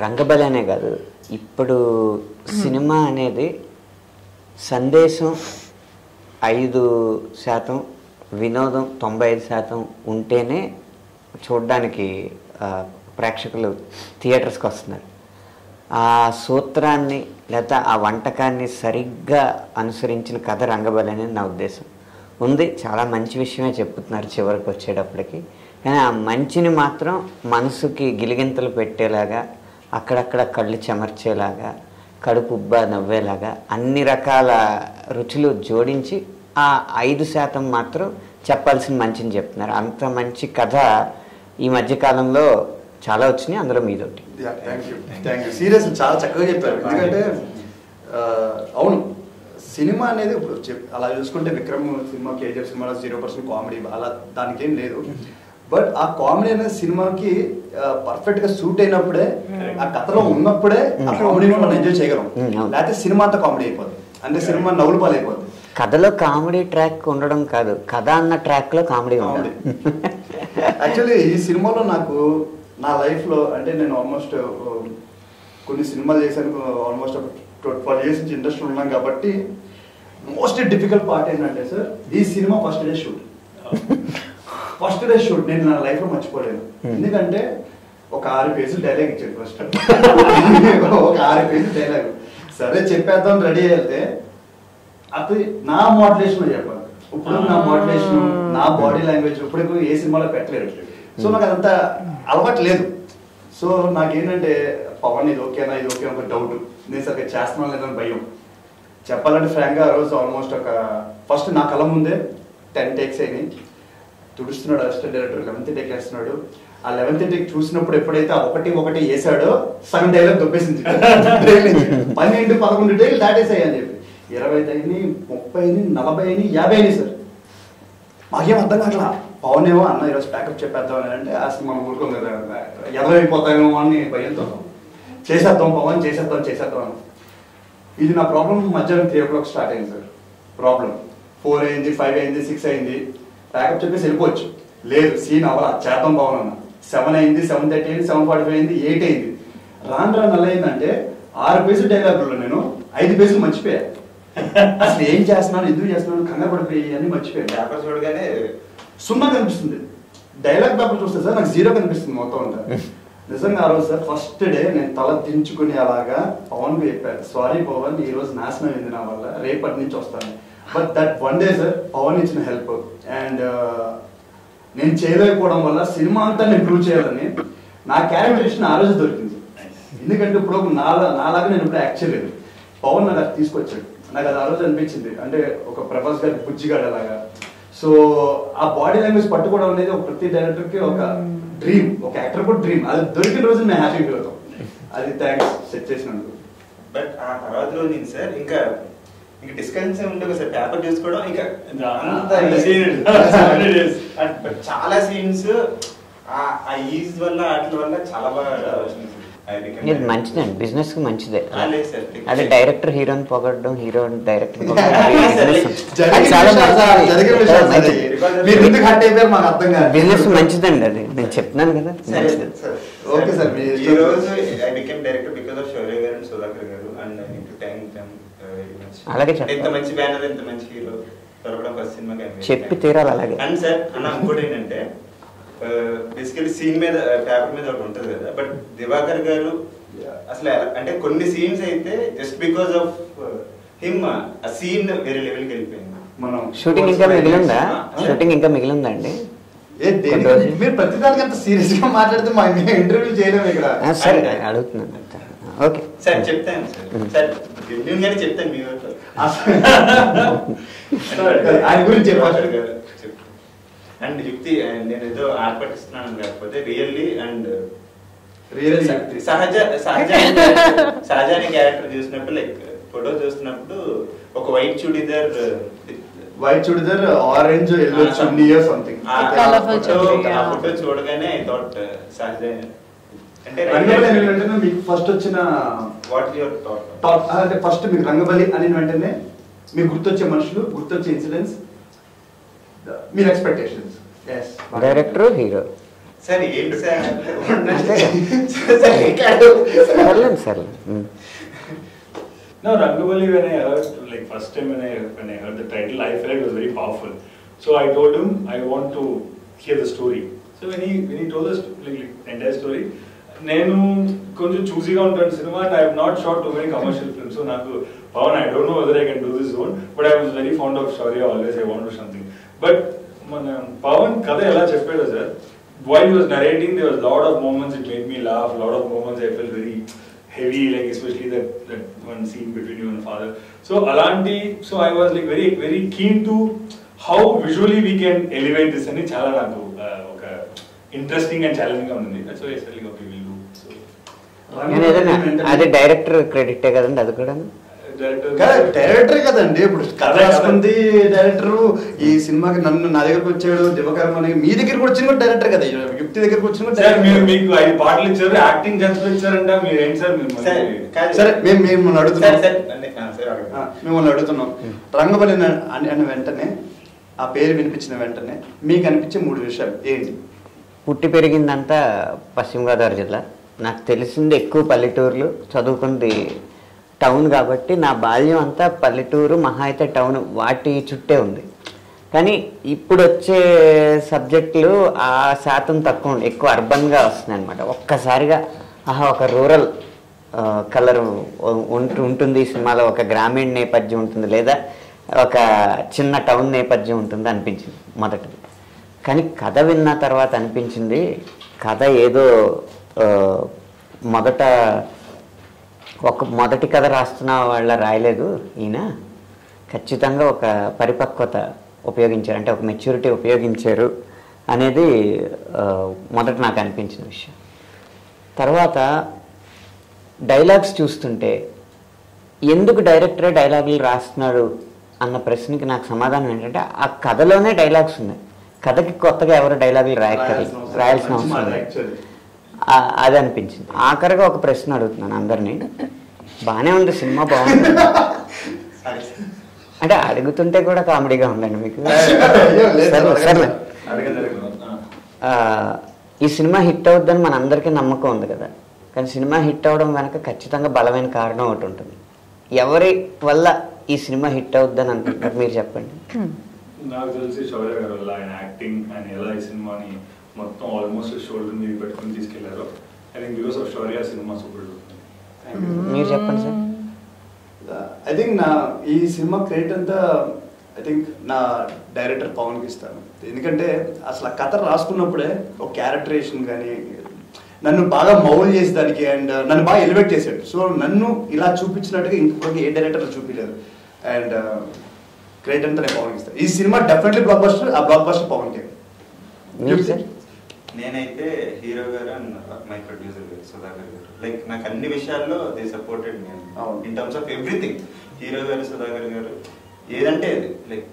రంగబలి అనే కాదు, ఇప్పుడు సినిమా అనేది సందేశం 5%, వినోదం 95% ఉంటేనే చూడడానికి ప్రేక్షకులు థియేటర్స్కి వస్తున్నారు. ఆ సూత్రాన్ని లేదా ఆ వంటకాన్ని సరిగ్గా అనుసరించిన కథ రంగబలి అనేది నా ఉద్దేశం. ఉంది, చాలా మంచి విషయమే చెప్తున్నారు చివరికి వచ్చేటప్పటికి. కానీ ఆ మంచిని మాత్రం మనసుకి గిలిగింతలు పెట్టేలాగా, అక్కడక్కడ కళ్ళు చెమర్చేలాగా, కడుపు ఉబ్బా నవ్వేలాగా అన్ని రకాల రుచులు జోడించి ఆ 5% మాత్రం చెప్పాల్సిన మంచిని చెప్తున్నారు. అంత మంచి కథ ఈ మధ్యకాలంలో చాలా వచ్చినాయి, అందులో మీదొకటి. Thank you. సీరియస్ చాలా చక్కగా చెప్పారు. ఎందుకంటే అవును, సినిమా అనేది ఇప్పుడు అలా చూసుకుంటే విక్రమ్ సినిమా, కేజీఎఫ్ సినిమాలో 0% కామెడీ అలా దానికి ఏం లేదు. బట్ ఆ కామెడీ అనేది సినిమాకి పర్ఫెక్ట్ గా సూట్ అయినప్పుడే, ఆ కథలో ఉన్నప్పుడే ఆ కామెడీని మనం ఎంజాయ్ చేయగలం. లేకపోతే సినిమా అంతా కామెడీ అయిపోద్ది, అంటే సినిమా నవ్వులు పాలైపోద్ది. కథలో కామెడీ ట్రాక్ ఉండడం కాదు, కథ అన్న ట్రాక్ లో కామెడీ ఉంది. యాక్చువల్లీ ఈ సినిమాలో నాకు నా లైఫ్ లో, అంటే నేను ఆల్మోస్ట్ కొన్ని సినిమాలు చేశాను, ఆల్మోస్ట్ 12 years నుంచి ఇండస్ట్రీ ఉన్నాం కాబట్టి మోస్ట్ డిఫికల్ట్ పార్ట్ ఏంటంటే సార్, ఈ సినిమా ఫస్ట్ డే షూట్ నేను నా లైఫ్ లో మర్చిపోలేను. ఎందుకంటే ఒక 6 పేజీలు డైలాగ్ ఇచ్చాడు ఫస్ట్. ఒక 6 పేజీలు డైలాగ్ సరే చెప్పేద్దాం రెడీ అయితే, అది నా మోడ్యులేషన్ చెప్పాలి. ఇప్పుడు నా మోడ్యులేషన్, నా బాడీ లాంగ్వేజ్ ఇప్పుడు ఏ సినిమాలో పెట్టలేదు. సో నాకు అదంతా అలవాటు లేదు. సో నాకేంటంటే పవన్ ఇది ఓకేనా ఒక డౌట్, నేను సరిగ్గా చేస్తున్నాను లేదని భయం. చెప్పాలంటే ఫ్రాంక్గా ఆ రోజు ఆల్మోస్ట్ ఒక ఫస్ట్ నా కళ్ళ ముందే 10 takes అయినాయి. తుడుస్తున్నాడు అసిస్టెంట్ డైరెక్టర్, 11th take వేస్తున్నాడు. ఆ 11th take చూసినప్పుడు ఎప్పుడైతే ఒకటి వేసాడో సగం డైలాగ్ దొబ్బేసింది. 12, 11 days దాటేసాయి అని చెప్పి 20 అయినాయి, 30 అయినాయి, 40 అయినాయి, 50 అయినాయి సార్. మాకేం అర్థం కావట్లా. పవన్ ఏమో అన్న ఈరోజు ప్యాకప్ చెప్పేద్దాం అని అంటే అసలు మనం ఊరుకోం కదా, ఎదవైపోతామేమో అని భయంతో చేసేద్దాం పవన్ చేసేద్దాం. ఇది నా ప్రాబ్లం మధ్యాహ్నం 3 o'clock స్టార్ట్ అయింది సార్. ప్రాబ్లం 4 అయింది, 5 అయింది, 6 అయింది. ప్యాకప్ చెప్పేసి వెళ్ళిపోవచ్చు, లేదు సీన్ అవ్వాలా చేద్దాం పవన్ అన్న. 7 అయింది, 7:30 అయింది, 7:45 అయింది, 8 అయింది. రాను అలా అయిందంటే 6 పేజీలు డైలాగుల్లో నేను 5 పేజీలు మర్చిపోయా. అసలు ఏం చేస్తున్నాను, ఎందుకు చేస్తున్నాను, కంగారు పడిపోయి అన్ని మర్చిపోయాను. పేపర్ చూడగానే 0 కనిపిస్తుంది. డైలాగ్ పేపర్ చూస్తే సార్ నాకు 0 కనిపిస్తుంది మొత్తం అంతా. నిజంగా ఆ రోజు సార్ ఫస్ట్ డే నేను తల దించుకుని అలాగా పవన్ కి చెప్పాను, సారీ పవన్ ఈ రోజు నాశనం అయింది నా వల్ల, రేపటి నుంచి వస్తాను. But that one day sir Pawan ఇచ్చిన హెల్ప్ అండ్ నేను చేయలేకపోవడం వల్ల సినిమా అంతా నేను ప్రూవ్ చేయాలని నా క్యారెక్టరేషన్ ఆ రోజు దొరికింది. ఎందుకంటే ఇప్పుడు నాలాగా నేను ఇప్పుడు యాక్ట్ చేయలేదు, పవన్ నాకు అది తీసుకొచ్చాడు. నాకు అది ఆ రోజు అనిపించింది, అంటే ఒక ప్రభాస్ గారి బుజ్జిగాడు అలాగా. సో ఆ బాడీ లాంగ్వేజ్ పట్టుకోవడం అనేది ఒక ప్రతి డైరెక్టర్ కి ఒక డ్రీమ్, ఒక యాక్టర్ కూడా డ్రీమ్. అది దొరికిన రోజు మేము హ్యాపీ ఫీల్ అవుతాం. అది థ్యాంక్స్ సెట్ చేసినందుకు. బట్ ఆ తర్వాత రోజు సార్ ఇంకా డిస్కషన్స్ ఉంటుంది సార్, పేపర్ చూసుకోవడం ఇంకా చాలా సీన్స్ ఆ ఈజ్ వల్ల వాటి వల్ల చాలా బాగా ఇది మంచిదండి, బిజినెస్ కి మంచిదే. అదే డైరెక్టర్ హీరోని పొగడడం, హీరో డైరెక్టర్ బిజినెస్ మంచిదండి. అది నేను చెప్తున్నాను కదా. ఓకే సార్, ఈ రోజు I became director because of Shaurya garu and Sudhakar garu and I need to thank them very much. అలాగే ఎంత మంచి బ్యానర్, ఎంత మంచి హీరో దొరకడం ఫస్ట్ సినిమా చెప్పి తీరాలి. అలాగే అండ్ సార్ అన్న ఇంకోటి ఏంటంటే బేసికలీ సీన్ మీద పేపర్ మీద ఒకటి ఉంటుంది కదా, బట్ దివాకర్ గారు అసలు అంటే కొన్ని సీన్స్ అయితే జస్ట్ బికాస్ ఆఫ్ హిమ్ ఆ సీన్ వేరే లెవెల్కి వెళ్ళిపోయింది. మనం షూటింగ్ ఇంకా మిగిలిందా అండి? మీరు ప్రతిదానికి అంత సీరియస్ గా మాట్లాడితే మా ఇంటర్వ్యూ చేయలేము ఇక్కడ. సరే అడుగుతున్నాను. ఓకే సార్ చెప్తాను సార్, జెన్యూన్గానే చెప్తాను మీ ఆయన గురించి చెప్పారు. అండ్ యుక్తి నేను ఏదో ఆర్పటిస్తున్నాను కాకపోతే రియల్లీ అండ్ సహజాని క్యారెక్టర్ చూసినప్పుడు లైక్ ఫోటో చూస్తున్నప్పుడు ఒక వైట్ చుడిదార్ ఆరెంజ్ ఎల్లో చున్నీ సంథింగ్ ఫోటో చూడగానే ఐ థాట్ సహజ అంటే మీకు ఫస్ట్ వచ్చిన వాట్ యువర్ థాట్ అంటే ఫస్ట్ మీకు రంగబలి అని వెంటనే మీకు గుర్తొచ్చే మనుషులు, గుర్తొచ్చే ఇన్సిడెంట్స్, మీరు ఎక్స్పెక్టేషన్స్. డైరెక్టర్ హీరో సార్ ఏంటి సార్ సర్లేదు sir. No, Rangavali, when I heard, like first time when I heard the title, I felt it was very powerful. So I told him I want to hear the story. So when he told us like entire story, నేను కొంచెం చూసీగా ఉంటాను సినిమా, and I have not shot too many commercial films. So నాకు Pavan, I don't know whether I can do this one, but I was very fond of Shaurya, always I want to something. But మన పవన్ కథ ఎలా చెప్పాడో sir, while he was narrating, there was a lot of moments it made me laugh, a lot of moments I felt very heavy, like especially that one scene between you and father. So alanti, so I was like very keen to how visually we can elevate this ani chala naku oka interesting and challenging ga undi. That's why I said okay, we'll do. So అది director క్రెడిటే కదండి, అది కూడా డైరెక్టరే కదండి. ఇప్పుడు కథ రాసుకుంది director, ఈ సినిమాకి నా దగ్గరకు వచ్చాడు దివకరం అని, మీ దగ్గరకు వచ్చిన కూడా డైరెక్టర్ కదా, యుక్తి దగ్గరకు వచ్చిన మీకు 5 పాటలు ఇచ్చారు, యాక్టింగ్ ఛాన్స్ ఇచ్చారంట, మీరు ఏంటి సార్? సరే మిమ్మల్ని అడుగుతున్నాం, రంగబలి అన్న వెంటనే, ఆ పేరు వినిపించిన వెంటనే మీకు అనిపించే 3 విషయాలు ఏంటి? పుట్టి పెరిగిందంతా పశ్చిమ గోదావరి జిల్లా, నాకు తెలిసింది ఎక్కువ పల్లెటూర్లు, చదువుకుంది టౌన్ కాబట్టి నా బాల్యం అంతా పల్లెటూరు, మహా అయితే టౌన్, వాటి చుట్టే ఉంది. కానీ ఇప్పుడు వచ్చే సబ్జెక్టులు ఆ శాతం తక్కువ ఉంది, ఎక్కువ అర్బన్గా వస్తున్నాయి అనమాట. ఒక్కసారిగా ఒక రూరల్ కలర్ ఉంటుంది ఈ సినిమాలో, ఒక గ్రామీణ నేపథ్యం ఉంటుంది, లేదా ఒక చిన్న టౌన్ నేపథ్యం ఉంటుంది అనిపించింది మొదటిది. కానీ కథ విన్న తర్వాత అనిపించింది, కథ ఏదో మొదటి కథ రాస్తున్న వాళ్ళ రాయలేదు ఈయన, ఖచ్చితంగా ఒక పరిపక్వత ఉపయోగించారు, అంటే ఒక మెచ్యూరిటీ ఉపయోగించారు అనేది మొదట నాకు అనిపించిన విషయం. తర్వాత డైలాగ్స్ చూస్తుంటే ఎందుకు డైరెక్టరే డైలాగులు రాస్తున్నాడు అన్న ప్రశ్నకి నాకు సమాధానం ఏంటంటే, ఆ కథలోనే డైలాగ్స్ ఉన్నాయి, కథకి కొత్తగా ఎవరు డైలాగులు రాయాల్సిన అవసరం లేదు, అది అనిపించింది. ఆఖరిగా ఒక ప్రశ్న అడుగుతున్నాను అందరినీ, బాగానే ఉంది సినిమా, బాగుంది అంటే అడుగుతుంటే కూడా కామెడీగా ఉందండి మీకు. సరే, ఈ సినిమా హిట్ అవుద్దని మన అందరికీ నమ్మకం ఉంది కదా, కానీ సినిమా హిట్ అవ్వడం వెనక ఖచ్చితంగా బలమైన కారణం ఒకటి ఉంటుంది. ఎవరి వల్ల ఈ సినిమా హిట్ అవుద్దని అనుకుంటారు, మీరు చెప్పండి. నాకు తెలిసి శౌర్య గారి వల్ల, ఆయన యాక్టింగ్, ఆయన ఎలా ఈ సినిమాని మొత్తం ఆల్మోస్ట్ షోల్డర్ మీద పెట్టుకుని తీసుకెళ్లారు. I think because of Shaurya cinema super. మీరు చెప్పండి సార్. ఐ థింక్ ఈ సినిమా క్రెడిట్ అంతా ఐ థింక్ నా డైరెక్టర్ పవన్కి ఇస్తాను. ఎందుకంటే అసలు ఆ కథ రాసుకున్నప్పుడే ఒక క్యారెక్టరేషన్ కానీ నన్ను బాగా మౌల్ చేసేదానికి అండ్ నన్ను బాగా ఎలివేట్ చేశాడు. సో నన్ను ఇలా చూపించినట్టుగా ఇంకొకటి ఏ డైరెక్టర్ చూపించలేదు. అండ్ క్రెడిట్ అంతా నేను పవన్కి ఇస్తాను. ఈ సినిమా డెఫినెట్లీ బ్లాక్ బస్టర్, ఆ బ్లాక్ బస్టర్ పవన్కి. నేనైతే హీరో గారు అండ్ మై ప్రొడ్యూసర్ గారు సుధాకర్ గారు, లైక్ నాకు అన్ని విషయాల్లో దే సపోర్టెడ్ నేను in terms of everything. Hero గారు, సుధాకర్ గారు ఏదంటే లైక్